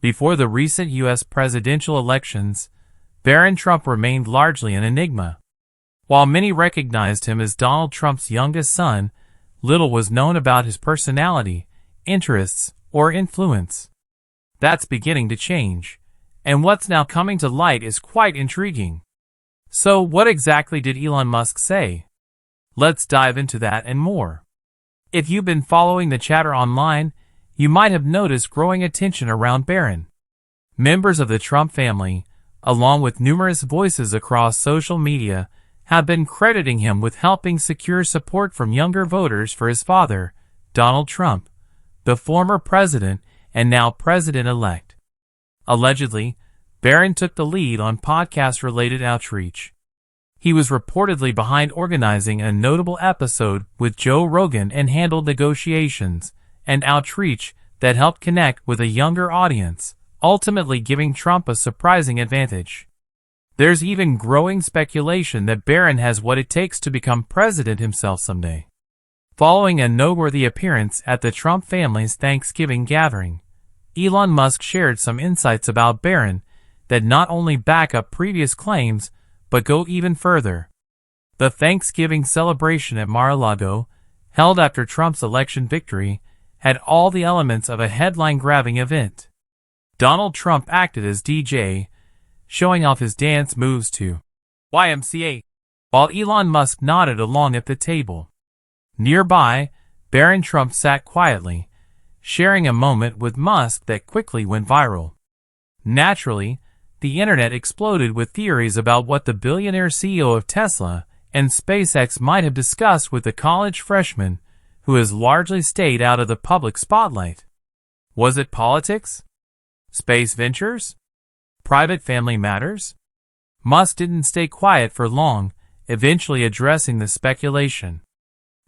Before the recent U.S. presidential elections, Barron Trump remained largely an enigma. While many recognized him as Donald Trump's youngest son, little was known about his personality, interests, or influence. That's beginning to change, and what's now coming to light is quite intriguing. So, what exactly did Elon Musk say? Let's dive into that and more. If you've been following the chatter online, you might have noticed growing attention around Barron. Members of the Trump family, along with numerous voices across social media, have been crediting him with helping secure support from younger voters for his father, Donald Trump, the former president and now president-elect. Allegedly, Barron took the lead on podcast-related outreach. He was reportedly behind organizing a notable episode with Joe Rogan and handled negotiations and outreach that helped connect with a younger audience, ultimately giving Trump a surprising advantage. There's even growing speculation that Barron has what it takes to become president himself someday. Following a noteworthy appearance at the Trump family's Thanksgiving gathering, Elon Musk shared some insights about Barron that not only back up previous claims, but go even further. The Thanksgiving celebration at Mar-a-Lago, held after Trump's election victory, had all the elements of a headline-grabbing event. Donald Trump acted as DJ, showing off his dance moves to YMCA, while Elon Musk nodded along at the table. Nearby, Barron Trump sat quietly, sharing a moment with Musk that quickly went viral. Naturally, the internet exploded with theories about what the billionaire CEO of Tesla and SpaceX might have discussed with the college freshman who has largely stayed out of the public spotlight. Was it politics? Space ventures? Private family matters? Musk didn't stay quiet for long, eventually addressing the speculation.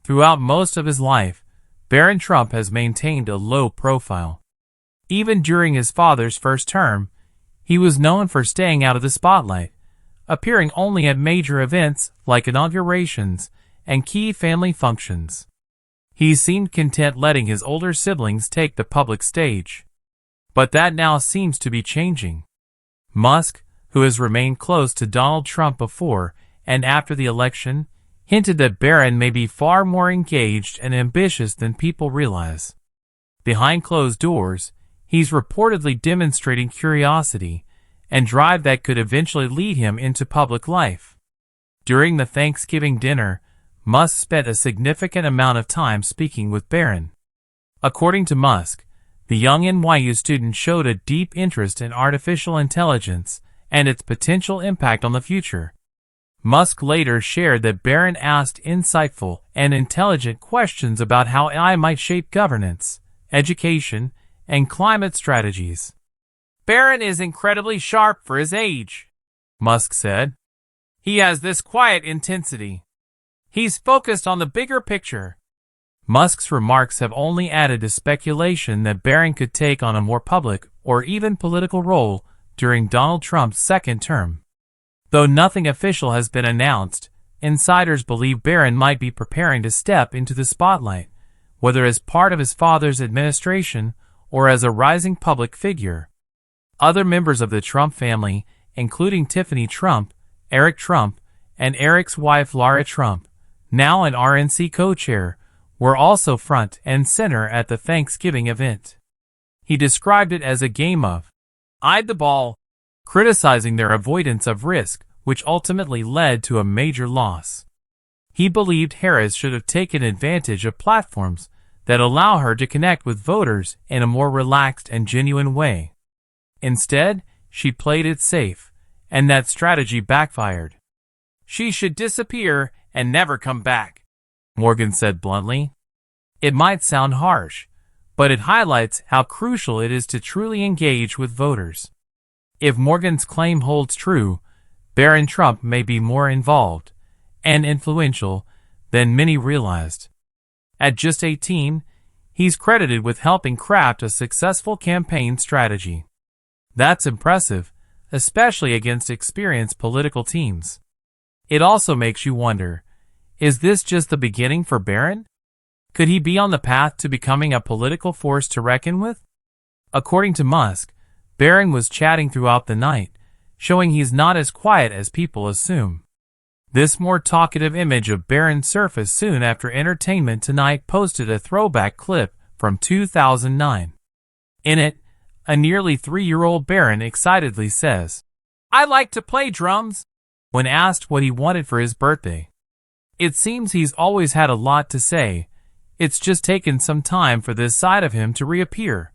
Throughout most of his life, Barron Trump has maintained a low profile. Even during his father's first term, he was known for staying out of the spotlight, appearing only at major events like inaugurations and key family functions. He seemed content letting his older siblings take the public stage. But that now seems to be changing. Musk, who has remained close to Donald Trump before and after the election, hinted that Barron may be far more engaged and ambitious than people realize. Behind closed doors, he's reportedly demonstrating curiosity and drive that could eventually lead him into public life. During the Thanksgiving dinner, Musk spent a significant amount of time speaking with Barron. According to Musk, the young NYU student showed a deep interest in artificial intelligence and its potential impact on the future. Musk later shared that Barron asked insightful and intelligent questions about how AI might shape governance, education, and climate strategies. Barron is incredibly sharp for his age, Musk said. He has this quiet intensity. He's focused on the bigger picture. Musk's remarks have only added to speculation that Barron could take on a more public or even political role during Donald Trump's second term. Though nothing official has been announced, insiders believe Barron might be preparing to step into the spotlight, whether as part of his father's administration or as a rising public figure. Other members of the Trump family, including Tiffany Trump, Eric Trump, and Eric's wife Lara Trump, now an RNC co-chair, were also front and center at the Thanksgiving event. He described it as a game of "hide the ball," criticizing their avoidance of risk, which ultimately led to a major loss. He believed Harris should have taken advantage of platforms that allow her to connect with voters in a more relaxed and genuine way. Instead, she played it safe, and that strategy backfired. "She should disappear and never come back," Morgan said bluntly. It might sound harsh, but it highlights how crucial it is to truly engage with voters. If Morgan's claim holds true, Barron Trump may be more involved and influential than many realized. At just 18, he's credited with helping craft a successful campaign strategy. That's impressive, especially against experienced political teams. It also makes you wonder, is this just the beginning for Barron? Could he be on the path to becoming a political force to reckon with? According to Musk, Barron was chatting throughout the night, showing he's not as quiet as people assume. This more talkative image of Barron surfaced soon after Entertainment Tonight posted a throwback clip from 2009. In it, a nearly 3-year-old Barron excitedly says, "I like to play drums," when asked what he wanted for his birthday. It seems he's always had a lot to say. It's just taken some time for this side of him to reappear.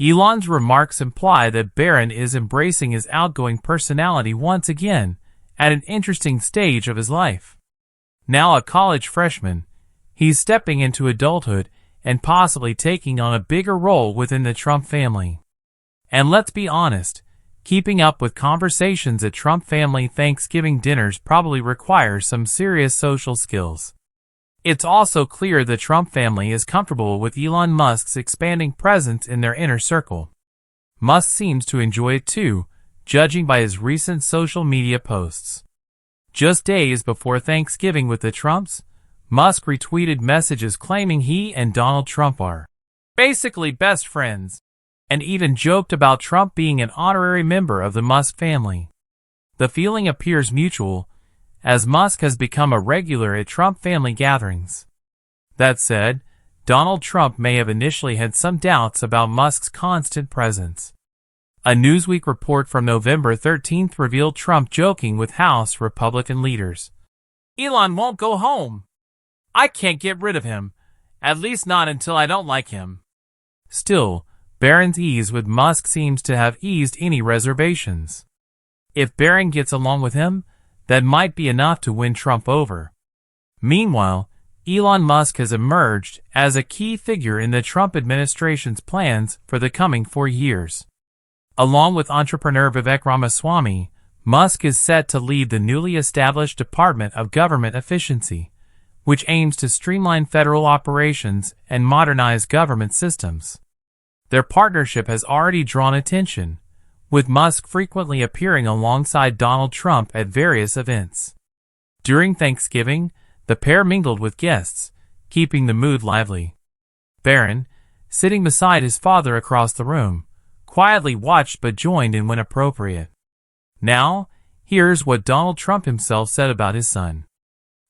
Elon's remarks imply that Barron is embracing his outgoing personality once again, at an interesting stage of his life. Now a college freshman, he's stepping into adulthood and possibly taking on a bigger role within the Trump family. And let's be honest, keeping up with conversations at Trump family Thanksgiving dinners probably requires some serious social skills. It's also clear the Trump family is comfortable with Elon Musk's expanding presence in their inner circle. Musk seems to enjoy it too, judging by his recent social media posts. Just days before Thanksgiving with the Trumps, Musk retweeted messages claiming he and Donald Trump are basically best friends, and even joked about Trump being an honorary member of the Musk family. The feeling appears mutual, as Musk has become a regular at Trump family gatherings. That said, Donald Trump may have initially had some doubts about Musk's constant presence. A Newsweek report from November 13th revealed Trump joking with House Republican leaders. "Elon won't go home. I can't get rid of him, at least not until I don't like him." Still, Barron's ease with Musk seems to have eased any reservations. If Barron gets along with him, that might be enough to win Trump over. Meanwhile, Elon Musk has emerged as a key figure in the Trump administration's plans for the coming 4 years. Along with entrepreneur Vivek Ramaswamy, Musk is set to lead the newly established Department of Government Efficiency, which aims to streamline federal operations and modernize government systems. Their partnership has already drawn attention, with Musk frequently appearing alongside Donald Trump at various events. During Thanksgiving, the pair mingled with guests, keeping the mood lively. Barron, sitting beside his father across the room, quietly watched but joined in when appropriate. Now, here's what Donald Trump himself said about his son.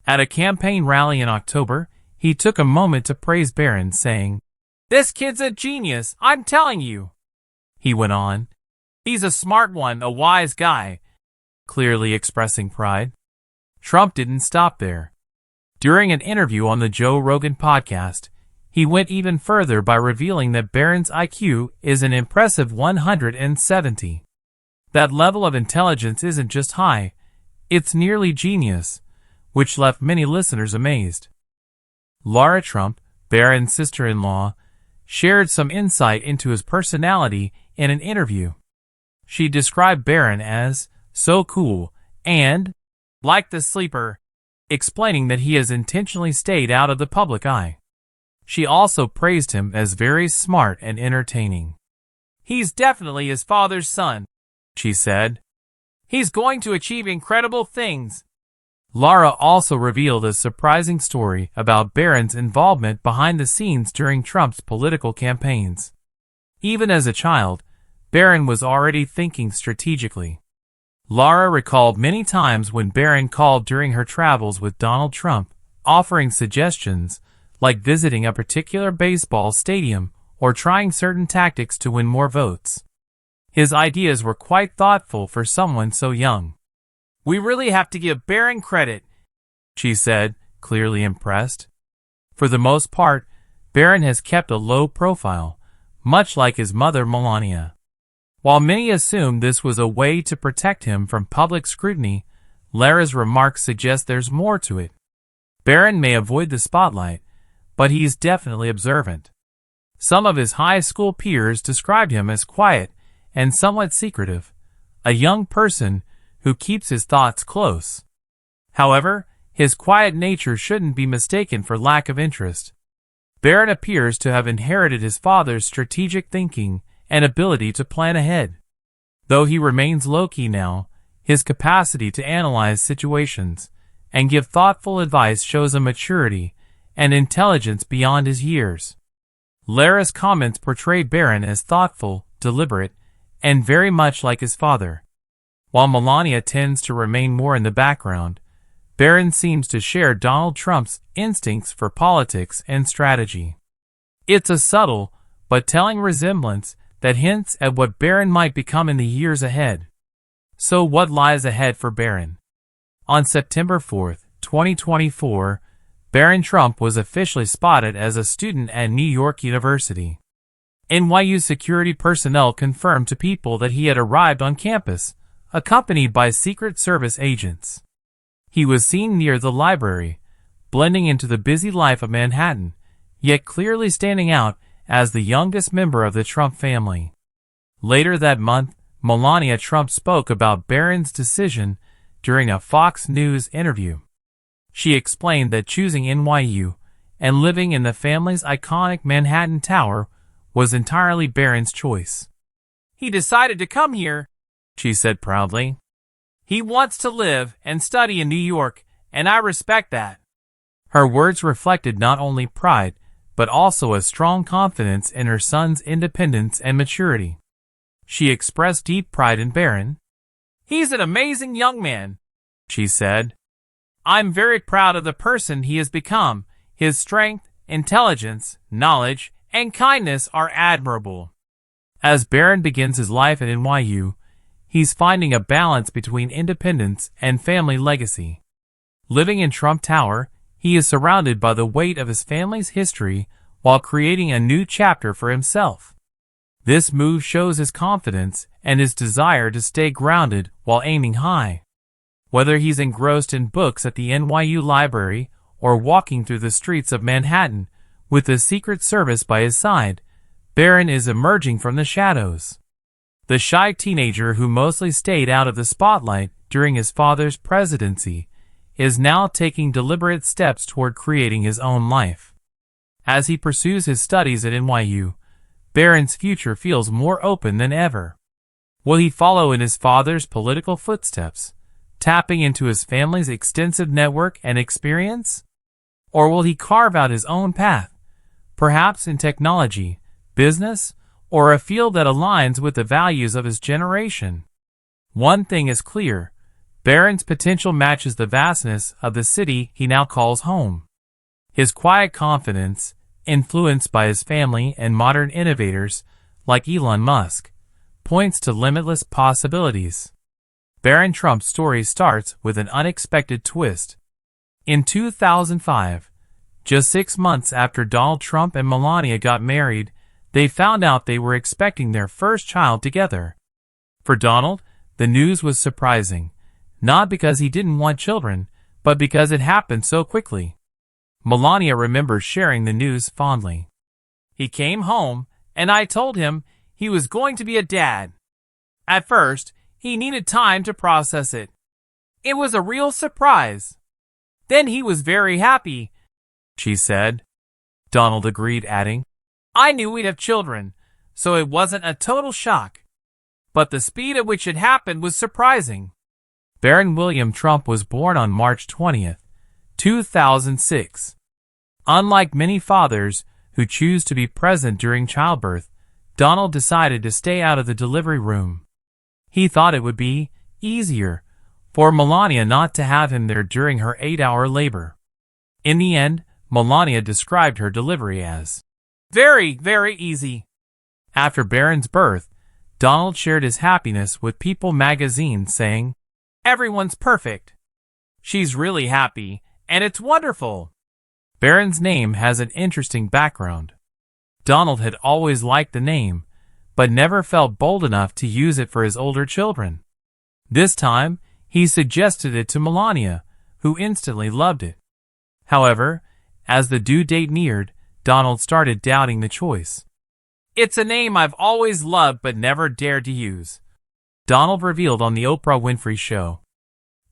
At a campaign rally in October, he took a moment to praise Barron, saying, "This kid's a genius, I'm telling you." He went on, "He's a smart one, a wise guy," clearly expressing pride. Trump didn't stop there. During an interview on the Joe Rogan podcast, he went even further by revealing that Barron's IQ is an impressive 170. That level of intelligence isn't just high, it's nearly genius, which left many listeners amazed. Laura Trump, Barron's sister-in-law, shared some insight into his personality in an interview. She described Barron as so cool and like the sleeper, explaining that he has intentionally stayed out of the public eye. She also praised him as very smart and entertaining. "He's definitely his father's son," she said. "He's going to achieve incredible things." Laura also revealed a surprising story about Barron's involvement behind the scenes during Trump's political campaigns. Even as a child, Barron was already thinking strategically. Laura recalled many times when Barron called during her travels with Donald Trump, offering suggestions like visiting a particular baseball stadium or trying certain tactics to win more votes. His ideas were quite thoughtful for someone so young. "We really have to give Barron credit," she said, clearly impressed. For the most part, Barron has kept a low profile, much like his mother Melania. While many assume this was a way to protect him from public scrutiny, Laura's remarks suggest there's more to it. Barron may avoid the spotlight, but he's definitely observant. Some of his high school peers described him as quiet and somewhat secretive, a young person who keeps his thoughts close. However, his quiet nature shouldn't be mistaken for lack of interest. Barron appears to have inherited his father's strategic thinking and ability to plan ahead. Though he remains low-key now, his capacity to analyze situations and give thoughtful advice shows a maturity and intelligence beyond his years. Laura's comments portrayed Barron as thoughtful, deliberate, and very much like his father. While Melania tends to remain more in the background, Barron seems to share Donald Trump's instincts for politics and strategy. It's a subtle, but telling resemblance that hints at what Barron might become in the years ahead. So what lies ahead for Barron? On September 4, 2024, Barron Trump was officially spotted as a student at New York University. NYU security personnel confirmed to People that he had arrived on campus, accompanied by Secret Service agents. He was seen near the library, blending into the busy life of Manhattan, yet clearly standing out as the youngest member of the Trump family. Later that month, Melania Trump spoke about Barron's decision during a Fox News interview. She explained that choosing NYU and living in the family's iconic Manhattan Tower was entirely Barron's choice. "He decided to come here," she said proudly. "He wants to live and study in New York, and I respect that." Her words reflected not only pride, but also a strong confidence in her son's independence and maturity. She expressed deep pride in Barron. "He's an amazing young man," she said. "I'm very proud of the person he has become. His strength, intelligence, knowledge, and kindness are admirable." As Barron begins his life at NYU, he's finding a balance between independence and family legacy. Living in Trump Tower, he is surrounded by the weight of his family's history while creating a new chapter for himself. This move shows his confidence and his desire to stay grounded while aiming high. Whether he's engrossed in books at the NYU library or walking through the streets of Manhattan with the Secret Service by his side, Barron is emerging from the shadows. The shy teenager who mostly stayed out of the spotlight during his father's presidency is now taking deliberate steps toward creating his own life. As he pursues his studies at NYU, Barron's future feels more open than ever. Will he follow in his father's political footsteps, tapping into his family's extensive network and experience? Or will he carve out his own path, perhaps in technology, business, or a field that aligns with the values of his generation? One thing is clear: Barron's potential matches the vastness of the city he now calls home. His quiet confidence, influenced by his family and modern innovators like Elon Musk, points to limitless possibilities. Barron Trump's story starts with an unexpected twist. In 2005, just 6 months after Donald Trump and Melania got married, they found out they were expecting their first child together. For Donald, the news was surprising, not because he didn't want children, but because it happened so quickly. Melania remembers sharing the news fondly. "He came home, and I told him he was going to be a dad. At first, he needed time to process it. It was a real surprise. Then he was very happy," she said. Donald agreed, adding, "I knew we'd have children, so it wasn't a total shock. But the speed at which it happened was surprising." Barron William Trump was born on March 20th, 2006. Unlike many fathers who choose to be present during childbirth, Donald decided to stay out of the delivery room. He thought it would be easier for Melania not to have him there during her 8-hour labor. In the end, Melania described her delivery as very, very easy. After Barron's birth, Donald shared his happiness with People magazine, saying, "Everyone's perfect. She's really happy, and it's wonderful." Barron's name has an interesting background. Donald had always liked the name, but never felt bold enough to use it for his older children. This time, he suggested it to Melania, who instantly loved it. However, as the due date neared, Donald started doubting the choice. "It's a name I've always loved but never dared to use," Donald revealed on the Oprah Winfrey Show.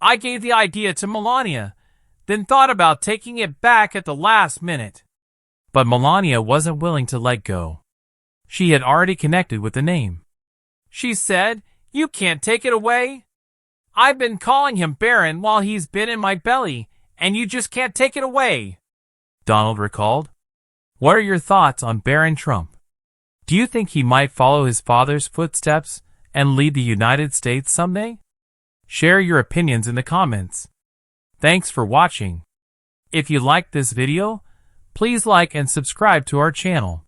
"I gave the idea to Melania, then thought about taking it back at the last minute." But Melania wasn't willing to let go. She had already connected with the name. She said, "You can't take it away. I've been calling him Barron while he's been in my belly, and you just can't take it away," Donald recalled. What are your thoughts on Barron Trump? Do you think he might follow his father's footsteps and lead the United States someday? Share your opinions in the comments. Thanks for watching. If you liked this video, please like and subscribe to our channel.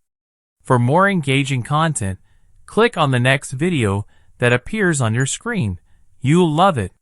For more engaging content, click on the next video that appears on your screen. You'll love it.